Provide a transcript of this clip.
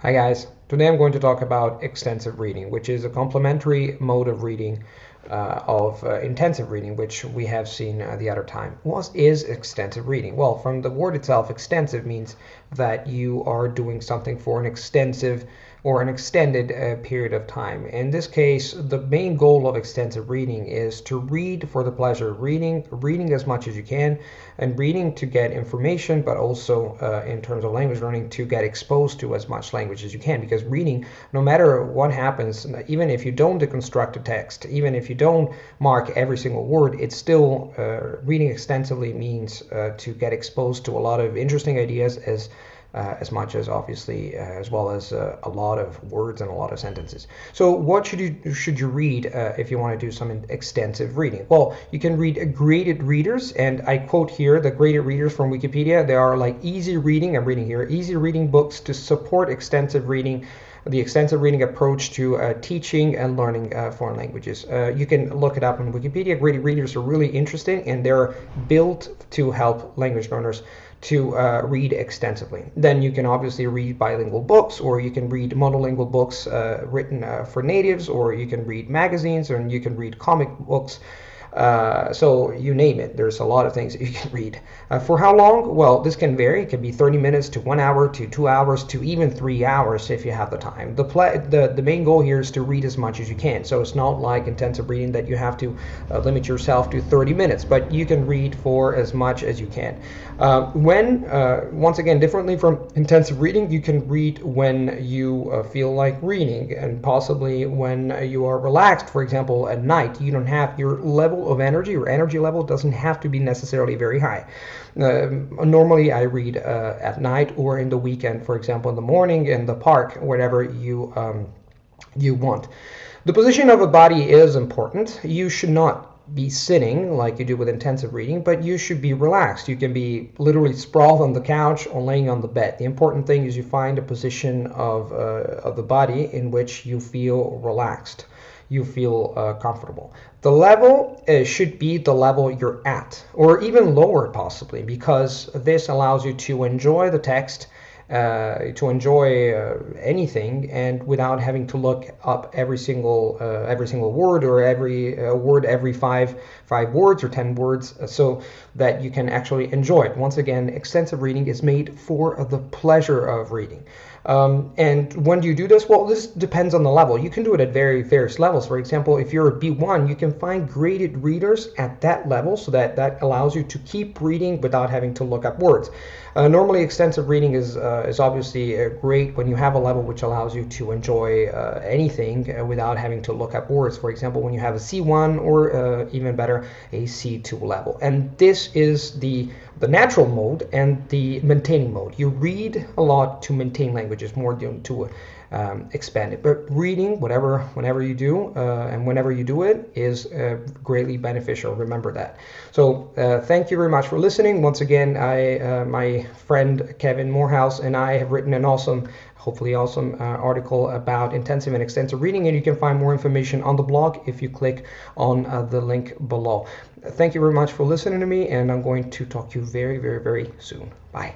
Hi guys, today I'm going to talk about extensive reading, which is a complementary mode of reading of intensive reading, which we have seen the other time. What is extensive reading? Well, from the word itself, extensive means that you are doing something for an extensive or an extended period of time. In this case, the main goal of extensive reading is to read for the pleasure of reading as much as you can, and reading to get information, but also in terms of language learning, to get exposed to as much language as you can. Because reading, no matter what happens, even if you don't deconstruct a text, even if you don't mark every single word, it's still reading extensively means to get exposed to a lot of interesting ideas, as much as obviously as well as a lot of words and a lot of sentences. So what should you read if you want to do some extensive reading? Well, you can read graded readers, and I quote here the graded readers from Wikipedia. They are like easy reading, I'm reading here, easy reading books to support extensive reading, the extensive reading approach to teaching and learning foreign languages. You can look it up on Wikipedia. Graded readers are really interesting, and they're built to help language learners to read extensively. Then you can obviously read bilingual books, or you can read monolingual books written for natives, or you can read magazines, or you can read comic books. So you name it, there's a lot of things that you can read. For how long? Well, this can vary. It can be 30 minutes to 1 hour to 2 hours to even 3 hours if you have the time. The main goal here is to read as much as you can. So it's not like intensive reading that you have to limit yourself to 30 minutes, but you can read for as much as you can. Once again, differently from intensive reading, you can read when you feel like reading, and possibly when you are relaxed. For example, at night, you don't have your level of energy, your energy level doesn't have to be necessarily very high. Normally I read at night or in the weekend, for example, in the morning, in the park, whatever you want. The position of a body is important. You should not be sitting like you do with intensive reading, but you should be relaxed. You can be literally sprawled on the couch or laying on the bed. The important thing is you find a position of the body in which you feel relaxed, you feel comfortable. The level should be the level you're at, or even lower possibly, because this allows you to enjoy the text, to enjoy anything, and without having to look up every single word, or every word every five words or 10 words, so that you can actually enjoy it. Once again, extensive reading is made for the pleasure of reading. And when do you do this? Well, this depends on the level. You can do it at various levels. For example, if you're a B1, you can find graded readers at that level, so that allows you to keep reading without having to look up words. Normally, extensive reading is obviously great when you have a level which allows you to enjoy anything without having to look up words. For example, when you have a C1, or even better, a C2 level. And this is the natural mode and the maintaining mode. You read a lot to maintain languages, more to expand it. But reading, whenever you do, and whenever you do it, is greatly beneficial. Remember that. So thank you very much for listening. Once again, my friend Kevin Morehouse and I have written an hopefully awesome article about intensive and extensive reading, and you can find more information on the blog if you click on the link below. Thank you very much for listening to me, and I'm going to talk to you very, very, very soon. Bye.